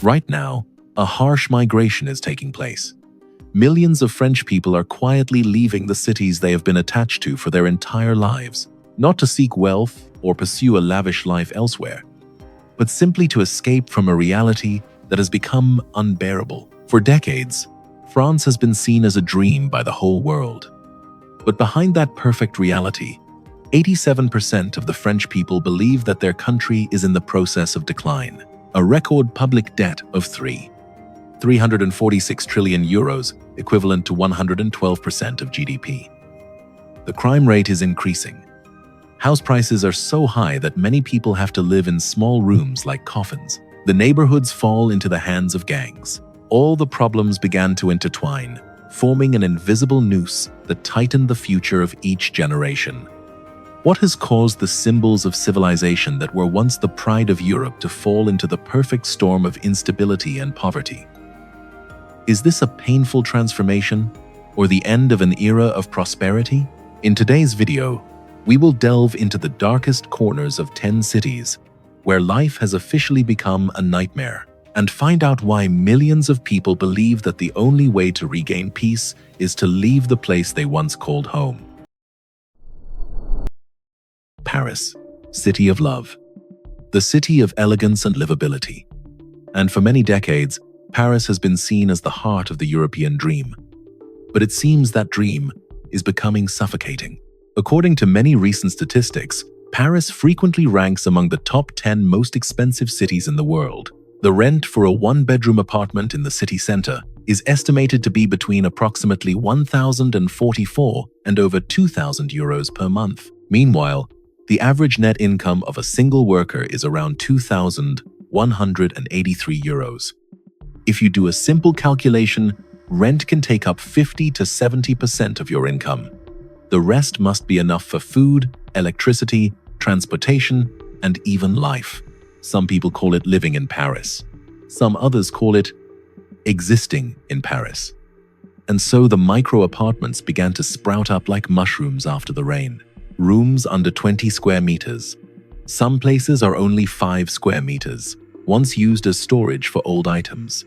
Right now, a harsh migration is taking place. Millions of French people are quietly leaving the cities they have been attached to for their entire lives, not to seek wealth or pursue a lavish life elsewhere, but simply to escape from a reality that has become unbearable. For decades, France has been seen as a dream by the whole world. But behind that perfect reality, 87% of the French people believe that their country is in the process of decline. A record public debt of 346 trillion euros, equivalent to 112% of GDP. The crime rate is increasing. House prices are so high that many people have to live in small rooms like coffins. The neighborhoods fall into the hands of gangs. All the problems began to intertwine, forming an invisible noose that tightened the future of each generation. What has caused the symbols of civilization that were once the pride of Europe to fall into the perfect storm of instability and poverty? Is this a painful transformation, or the end of an era of prosperity? In today's video, we will delve into the darkest corners of 10 cities where life has officially become a nightmare, and find out why millions of people believe that the only way to regain peace is to leave the place they once called home. Paris, city of love. The city of elegance and livability. And for many decades, Paris has been seen as the heart of the European dream. But it seems that dream is becoming suffocating. According to many recent statistics, Paris frequently ranks among the top 10 most expensive cities in the world. The rent for a one-bedroom apartment in the city center is estimated to be between approximately 1,044 and over 2,000 euros per month. Meanwhile, the average net income of a single worker is around 2,183 euros. If you do a simple calculation, rent can take up 50 to 70% of your income. The rest must be enough for food, electricity, transportation, and even life. Some people call it living in Paris. Some others call it existing in Paris. And so the micro apartments began to sprout up like mushrooms after the rain. Rooms under 20 square meters. Some places are only 5 square meters, once used as storage for old items.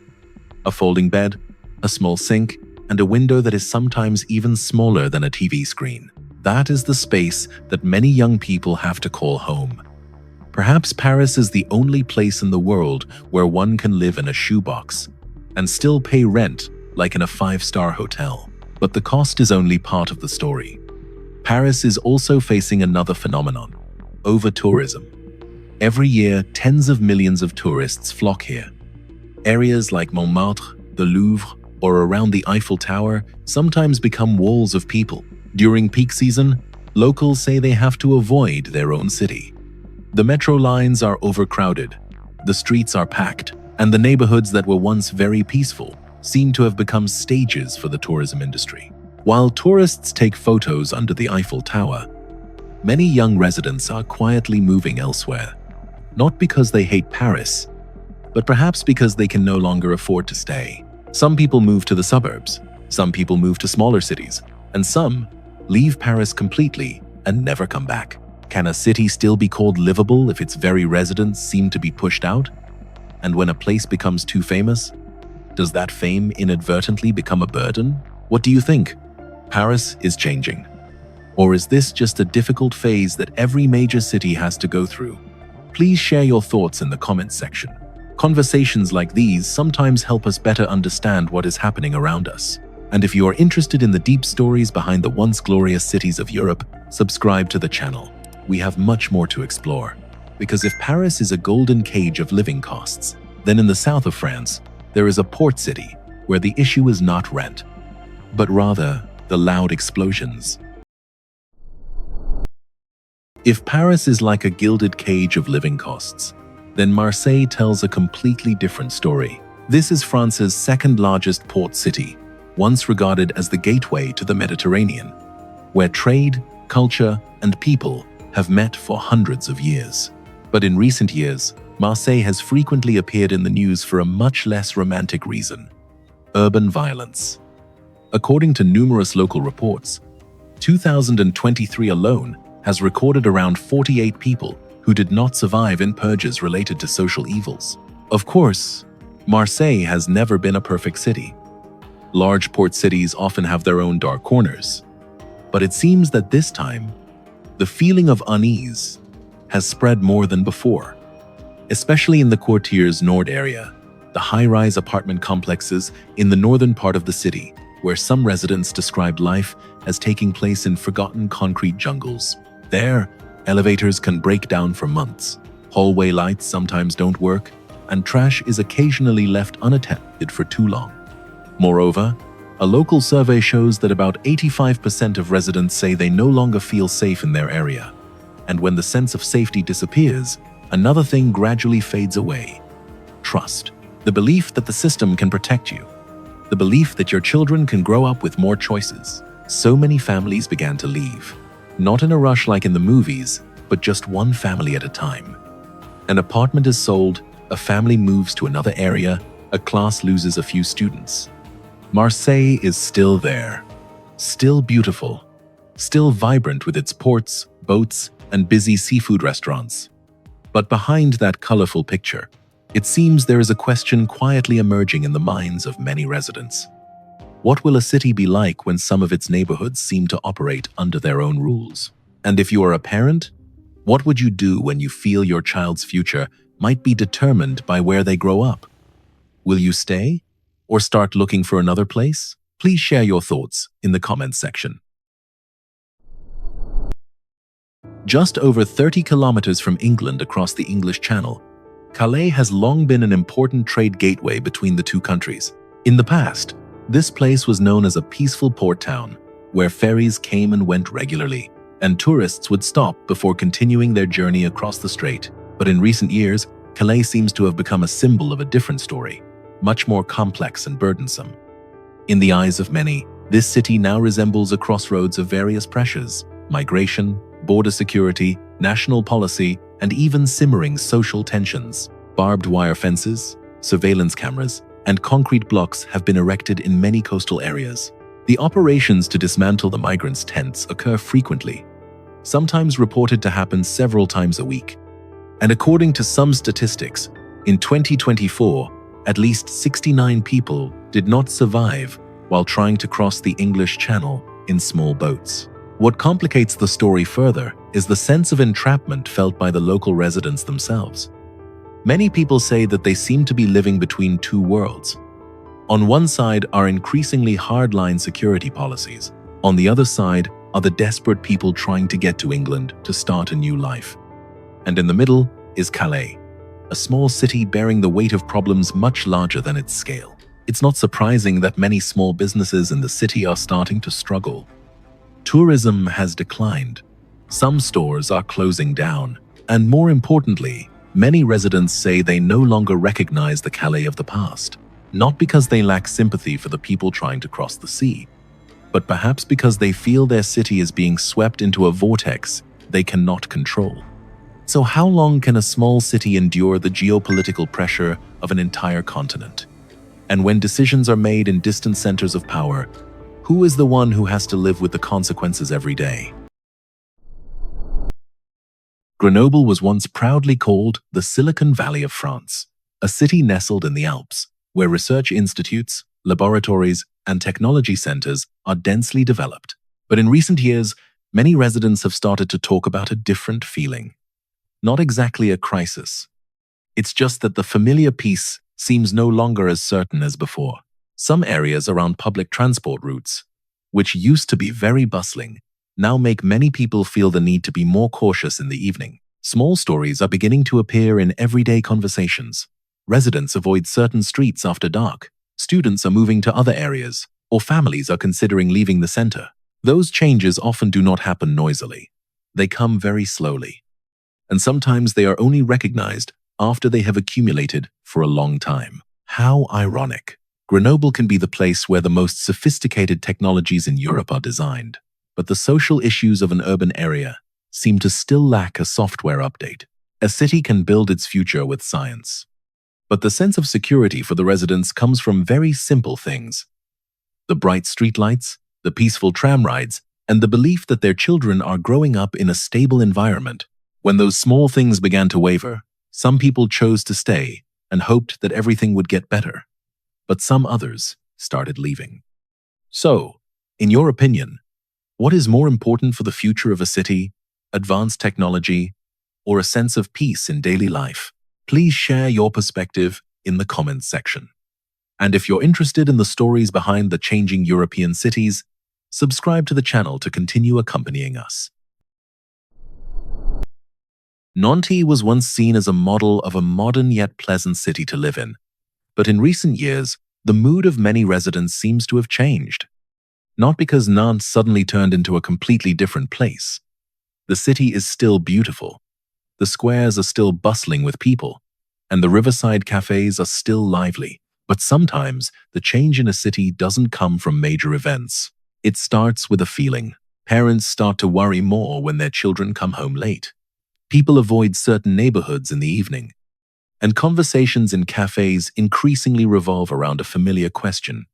A folding bed, a small sink, and a window that is sometimes even smaller than a TV screen. That is the space that many young people have to call home. Perhaps Paris is the only place in the world where one can live in a shoebox and still pay rent like in a 5-star hotel. But the cost is only part of the story. Paris is also facing another phenomenon: over-tourism. Every year, tens of millions of tourists flock here. Areas like Montmartre, the Louvre, or around the Eiffel Tower sometimes become walls of people. During peak season, locals say they have to avoid their own city. The metro lines are overcrowded, the streets are packed, and the neighborhoods that were once very peaceful seem to have become stages for the tourism industry. While tourists take photos under the Eiffel Tower, many young residents are quietly moving elsewhere, not because they hate Paris, but perhaps because they can no longer afford to stay. Some people move to the suburbs, some people move to smaller cities, and some leave Paris completely and never come back. Can a city still be called livable if its very residents seem to be pushed out? And when a place becomes too famous, does that fame inadvertently become a burden? What do you think? Paris is changing. Or is this just a difficult phase that every major city has to go through? Please share your thoughts in the comments section. Conversations like these sometimes help us better understand what is happening around us. And if you are interested in the deep stories behind the once glorious cities of Europe, subscribe to the channel. We have much more to explore. Because if Paris is a golden cage of living costs, then in the south of France, there is a port city where the issue is not rent, but rather the loud explosions. If Paris is like a gilded cage of living costs, then Marseille tells a completely different story. This is France's second largest port city, once regarded as the gateway to the Mediterranean, where trade, culture, and people have met for hundreds of years. But in recent years, Marseille has frequently appeared in the news for a much less romantic reason: urban violence. According to numerous local reports, 2023 alone has recorded around 48 people who did not survive in purges related to social evils. Of course, Marseille has never been a perfect city. Large port cities often have their own dark corners. But it seems that this time, the feeling of unease has spread more than before, especially in the Quartiers Nord area, the high-rise apartment complexes in the northern part of the city, where some residents described life as taking place in forgotten concrete jungles. There, elevators can break down for months, hallway lights sometimes don't work, and trash is occasionally left unattended for too long. Moreover, a local survey shows that about 85% of residents say they no longer feel safe in their area. And when the sense of safety disappears, another thing gradually fades away: trust. The belief that the system can protect you. The belief that your children can grow up with more choices. So many families began to leave. Not in a rush like in the movies, but just one family at a time. An apartment is sold, a family moves to another area, a class loses a few students. Marseille is still there, still beautiful, still vibrant with its ports, boats, and busy seafood restaurants. But behind that colorful picture, it seems there is a question quietly emerging in the minds of many residents. What will a city be like when some of its neighborhoods seem to operate under their own rules? And if you are a parent, what would you do when you feel your child's future might be determined by where they grow up? Will you stay? Or start looking for another place? Please share your thoughts in the comments section. Just over 30 kilometers from England across the English Channel, Calais has long been an important trade gateway between the two countries. In the past, this place was known as a peaceful port town, where ferries came and went regularly, and tourists would stop before continuing their journey across the strait. But in recent years, Calais seems to have become a symbol of a different story, much more complex and burdensome. In the eyes of many, this city now resembles a crossroads of various pressures: migration, border security, national policy, and even simmering social tensions. Barbed wire fences, surveillance cameras, and concrete blocks have been erected in many coastal areas. The operations to dismantle the migrants' tents occur frequently, sometimes reported to happen several times a week. And according to some statistics, in 2024, at least 69 people did not survive while trying to cross the English Channel in small boats. What complicates the story further is the sense of entrapment felt by the local residents themselves. Many people say that they seem to be living between two worlds. On one side are increasingly hardline security policies. On the other side are the desperate people trying to get to England to start a new life. And in the middle is Calais, a small city bearing the weight of problems much larger than its scale. It's not surprising that many small businesses in the city are starting to struggle. Tourism has declined. Some stores are closing down. And more importantly, many residents say they no longer recognize the Calais of the past. Not because they lack sympathy for the people trying to cross the sea, but perhaps because they feel their city is being swept into a vortex they cannot control. So how long can a small city endure the geopolitical pressure of an entire continent? And when decisions are made in distant centers of power, who is the one who has to live with the consequences every day? Grenoble was once proudly called the Silicon Valley of France, a city nestled in the Alps, where research institutes, laboratories, and technology centers are densely developed. But in recent years, many residents have started to talk about a different feeling. Not exactly a crisis. It's just that the familiar peace seems no longer as certain as before. Some areas around public transport routes, which used to be very bustling, now make many people feel the need to be more cautious in the evening. Small stories are beginning to appear in everyday conversations. Residents avoid certain streets after dark. Students are moving to other areas, or families are considering leaving the center. Those changes often do not happen noisily. They come very slowly. And sometimes they are only recognized after they have accumulated for a long time. How ironic. Grenoble can be the place where the most sophisticated technologies in Europe are designed, but the social issues of an urban area seem to still lack a software update. A city can build its future with science, but the sense of security for the residents comes from very simple things: the bright streetlights, the peaceful tram rides, and the belief that their children are growing up in a stable environment. When those small things began to waver, some people chose to stay, and hoped that everything would get better. But some others started leaving. So, in your opinion, what is more important for the future of a city, advanced technology, or a sense of peace in daily life? Please share your perspective in the comments section. And if you're interested in the stories behind the changing European cities, subscribe to the channel to continue accompanying us. Nantes was once seen as a model of a modern yet pleasant city to live in. But in recent years, the mood of many residents seems to have changed. Not because Nantes suddenly turned into a completely different place. The city is still beautiful. The squares are still bustling with people, and the riverside cafes are still lively. But sometimes, the change in a city doesn't come from major events. It starts with a feeling. Parents start to worry more when their children come home late. People avoid certain neighborhoods in the evening. And conversations in cafes increasingly revolve around a familiar question.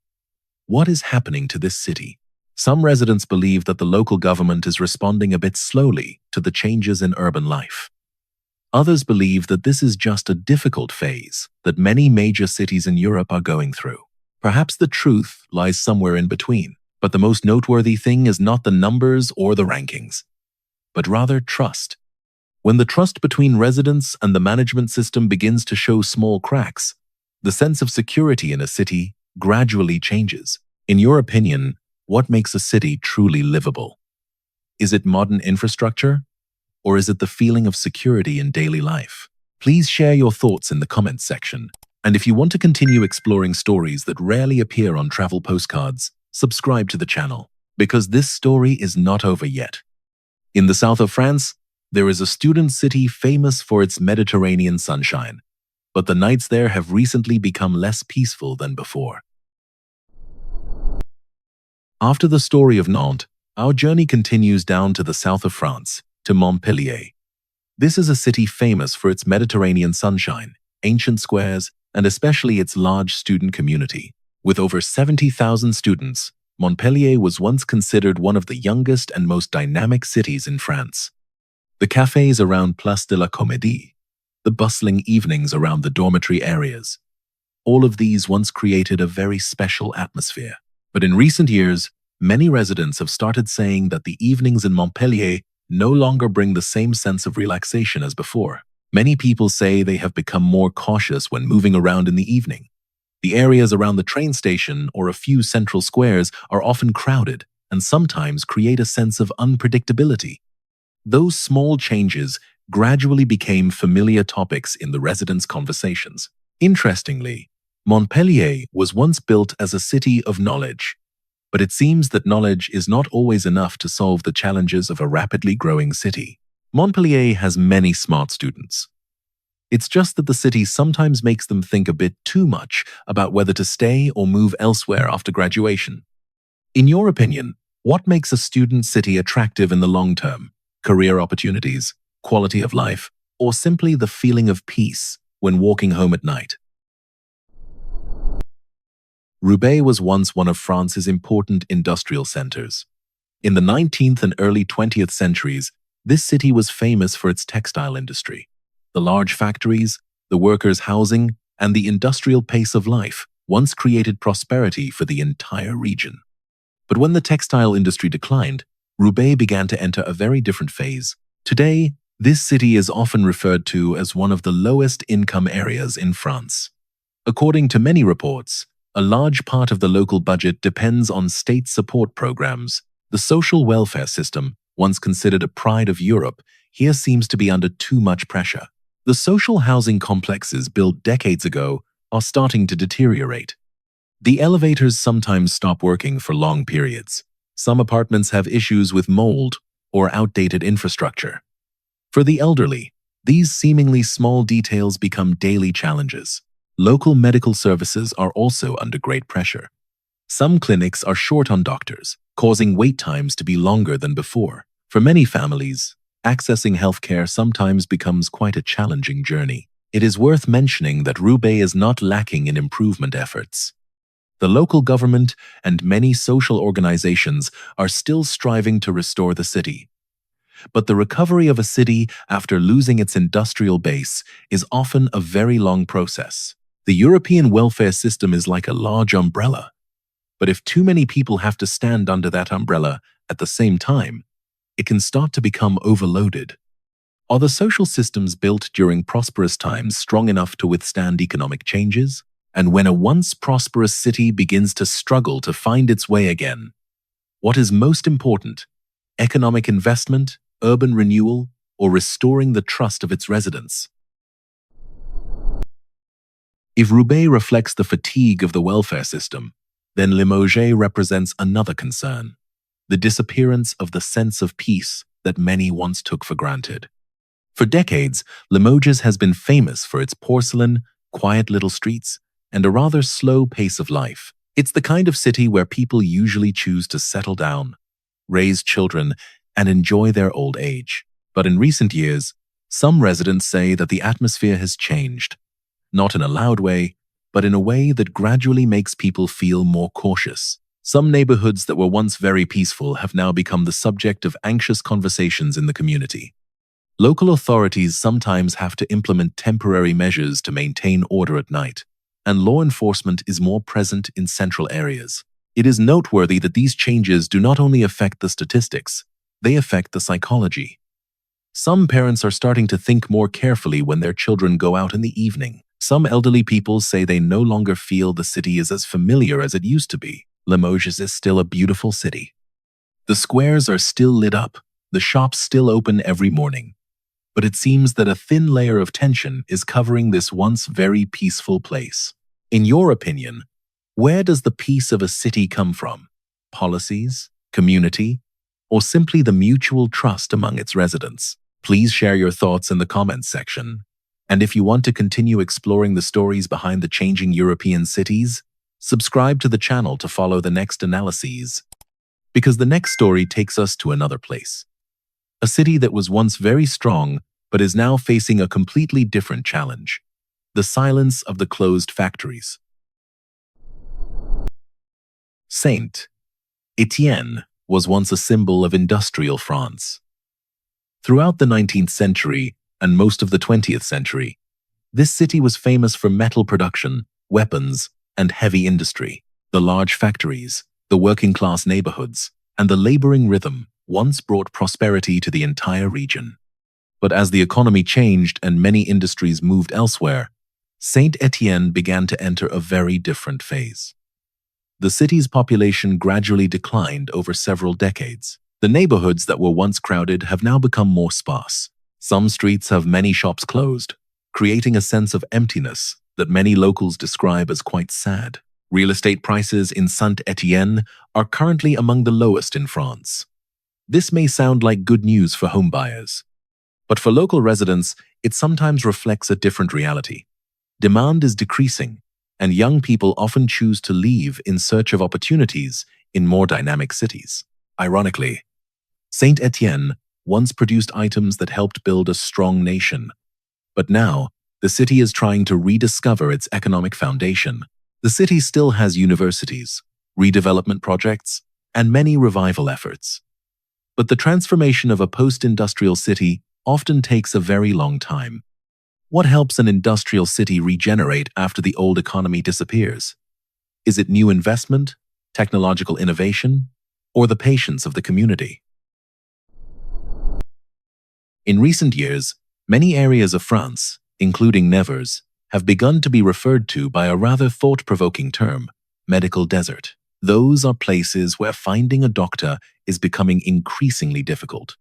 What is happening to this city? Some residents believe that the local government is responding a bit slowly to the changes in urban life. Others believe that this is just a difficult phase that many major cities in Europe are going through. Perhaps the truth lies somewhere in between, but the most noteworthy thing is not the numbers or the rankings, but rather trust. When the trust between residents and the management system begins to show small cracks, the sense of security in a city gradually changes. In your opinion, what makes a city truly livable? Is it modern infrastructure? Or is it the feeling of security in daily life? Please share your thoughts in the comments section. And if you want to continue exploring stories that rarely appear on travel postcards, subscribe to the channel, because this story is not over yet. In the south of France, there is a student city famous for its Mediterranean sunshine, but the nights there have recently become less peaceful than before. After the story of Nantes, our journey continues down to the south of France, to Montpellier. This is a city famous for its Mediterranean sunshine, ancient squares, and especially its large student community. With over 70,000 students, Montpellier was once considered one of the youngest and most dynamic cities in France. The cafes around Place de la Comédie, the bustling evenings around the dormitory areas, all of these once created a very special atmosphere. But in recent years, many residents have started saying that the evenings in Montpellier no longer bring the same sense of relaxation as before. Many people say they have become more cautious when moving around in the evening. The areas around the train station or a few central squares are often crowded and sometimes create a sense of unpredictability. Those small changes gradually became familiar topics in the residents' conversations. Interestingly, Montpellier was once built as a city of knowledge. But it seems that knowledge is not always enough to solve the challenges of a rapidly growing city. Montpellier has many smart students. It's just that the city sometimes makes them think a bit too much about whether to stay or move elsewhere after graduation. In your opinion, what makes a student city attractive in the long term? Career opportunities, quality of life, or simply the feeling of peace when walking home at night? Roubaix was once one of France's important industrial centers. In the 19th and early 20th centuries, this city was famous for its textile industry. The large factories, the workers' housing, and the industrial pace of life once created prosperity for the entire region. But when the textile industry declined, Roubaix began to enter a very different phase. Today, this city is often referred to as one of the lowest income areas in France. According to many reports, a large part of the local budget depends on state support programs. The social welfare system, once considered a pride of Europe, here seems to be under too much pressure. The social housing complexes built decades ago are starting to deteriorate. The elevators sometimes stop working for long periods. Some apartments have issues with mold or outdated infrastructure. For the elderly, these seemingly small details become daily challenges. Local medical services are also under great pressure. Some clinics are short on doctors, causing wait times to be longer than before. For many families, accessing healthcare sometimes becomes quite a challenging journey. It is worth mentioning that Roubaix is not lacking in improvement efforts. The local government and many social organizations are still striving to restore the city. But the recovery of a city after losing its industrial base is often a very long process. The European welfare system is like a large umbrella. But if too many people have to stand under that umbrella at the same time, it can start to become overloaded. Are the social systems built during prosperous times strong enough to withstand economic changes? And when a once prosperous city begins to struggle to find its way again, what is most important? Economic investment, urban renewal, or restoring the trust of its residents? If Roubaix reflects the fatigue of the welfare system, then Limoges represents another concern: the disappearance of the sense of peace that many once took for granted. For decades, Limoges has been famous for its porcelain, quiet little streets, and a rather slow pace of life. It's the kind of city where people usually choose to settle down, raise children, and enjoy their old age. But in recent years, some residents say that the atmosphere has changed, not in a loud way, but in a way that gradually makes people feel more cautious. Some neighborhoods that were once very peaceful have now become the subject of anxious conversations in the community. Local authorities sometimes have to implement temporary measures to maintain order at night, and law enforcement is more present in central areas. It is noteworthy that these changes do not only affect the statistics, they affect the psychology. Some parents are starting to think more carefully when their children go out in the evening. Some elderly people say they no longer feel the city is as familiar as it used to be. Limoges is still a beautiful city. The squares are still lit up, the shops still open every morning. But it seems that a thin layer of tension is covering this once very peaceful place. In your opinion, where does the peace of a city come from? Policies, community, or simply the mutual trust among its residents? Please share your thoughts in the comments section. And if you want to continue exploring the stories behind the changing European cities, subscribe to the channel to follow the next analyses. Because the next story takes us to another place. A city that was once very strong, but is now facing a completely different challenge: the silence of the closed factories. Saint Etienne was once a symbol of industrial France. Throughout the 19th century and most of the 20th century, this city was famous for metal production, weapons, and heavy industry. The large factories, the working-class neighborhoods, and the laboring rhythm once brought prosperity to the entire region. But as the economy changed and many industries moved elsewhere, Saint Etienne began to enter a very different phase. The city's population gradually declined over several decades. The neighborhoods that were once crowded have now become more sparse. Some streets have many shops closed, creating a sense of emptiness that many locals describe as quite sad. Real estate prices in Saint Etienne are currently among the lowest in France. This may sound like good news for home buyers, but for local residents, it sometimes reflects a different reality. Demand is decreasing, and young people often choose to leave in search of opportunities in more dynamic cities. Ironically, Saint Etienne once produced items that helped build a strong nation, but now the city is trying to rediscover its economic foundation. The city still has universities, redevelopment projects, and many revival efforts. But the transformation of a post-industrial city often takes a very long time. What helps an industrial city regenerate after the old economy disappears? Is it new investment, technological innovation, or the patience of the community? In recent years, many areas of France, including Nevers, have begun to be referred to by a rather thought-provoking term: medical desert. Those are places where finding a doctor is becoming increasingly difficult.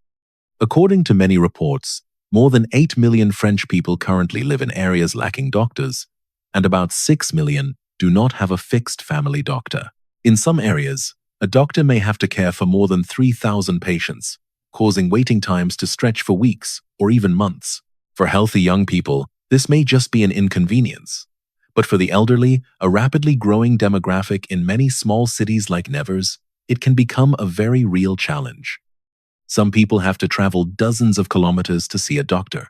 According to many reports, more than 8 million French people currently live in areas lacking doctors, and about 6 million do not have a fixed family doctor. In some areas, a doctor may have to care for more than 3,000 patients, causing waiting times to stretch for weeks or even months. For healthy young people, this may just be an inconvenience. But for the elderly, a rapidly growing demographic in many small cities like Nevers, it can become a very real challenge. Some people have to travel dozens of kilometers to see a doctor.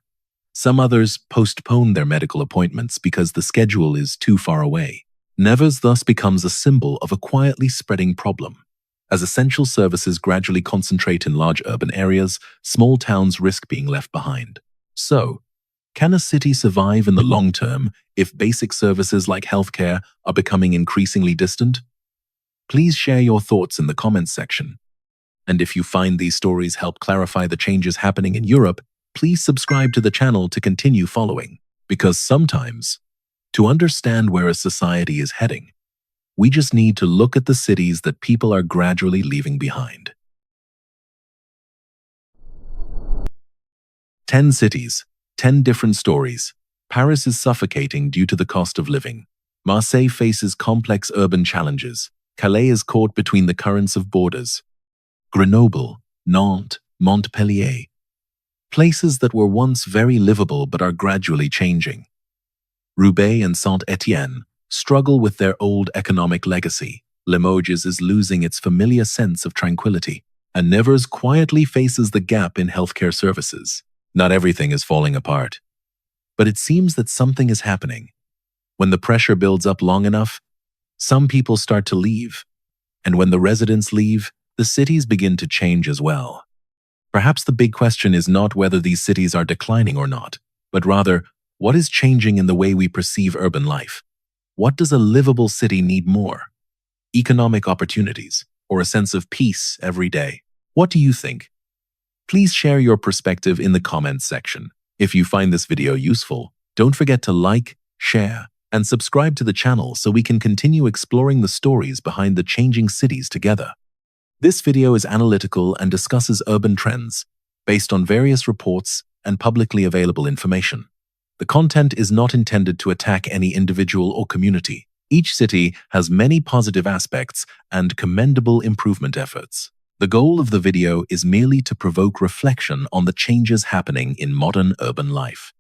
Some others postpone their medical appointments because the schedule is too far away. Nevers thus becomes a symbol of a quietly spreading problem. As essential services gradually concentrate in large urban areas, small towns risk being left behind. So, can a city survive in the long term if basic services like healthcare are becoming increasingly distant? Please share your thoughts in the comments section. And if you find these stories help clarify the changes happening in Europe, please subscribe to the channel to continue following. Because sometimes, to understand where a society is heading, we just need to look at the cities that people are gradually leaving behind. 10 cities, 10 different stories. Paris is suffocating due to the cost of living. Marseille faces complex urban challenges. Calais is caught between the currents of borders. Grenoble, Nantes, Montpellier. Places that were once very livable but are gradually changing. Roubaix and Etienne struggle with their old economic legacy. Limoges is losing its familiar sense of tranquility. And Nevers quietly faces the gap in healthcare services. Not everything is falling apart. But it seems that something is happening. When the pressure builds up long enough, some people start to leave. And when the residents leave, the cities begin to change as well. Perhaps the big question is not whether these cities are declining or not, but rather, what is changing in the way we perceive urban life? What does a livable city need more? Economic opportunities, or a sense of peace every day? What do you think? Please share your perspective in the comments section. If you find this video useful, don't forget to like, share, and subscribe to the channel so we can continue exploring the stories behind the changing cities together. This video is analytical and discusses urban trends based on various reports and publicly available information. The content is not intended to attack any individual or community. Each city has many positive aspects and commendable improvement efforts. The goal of the video is merely to provoke reflection on the changes happening in modern urban life.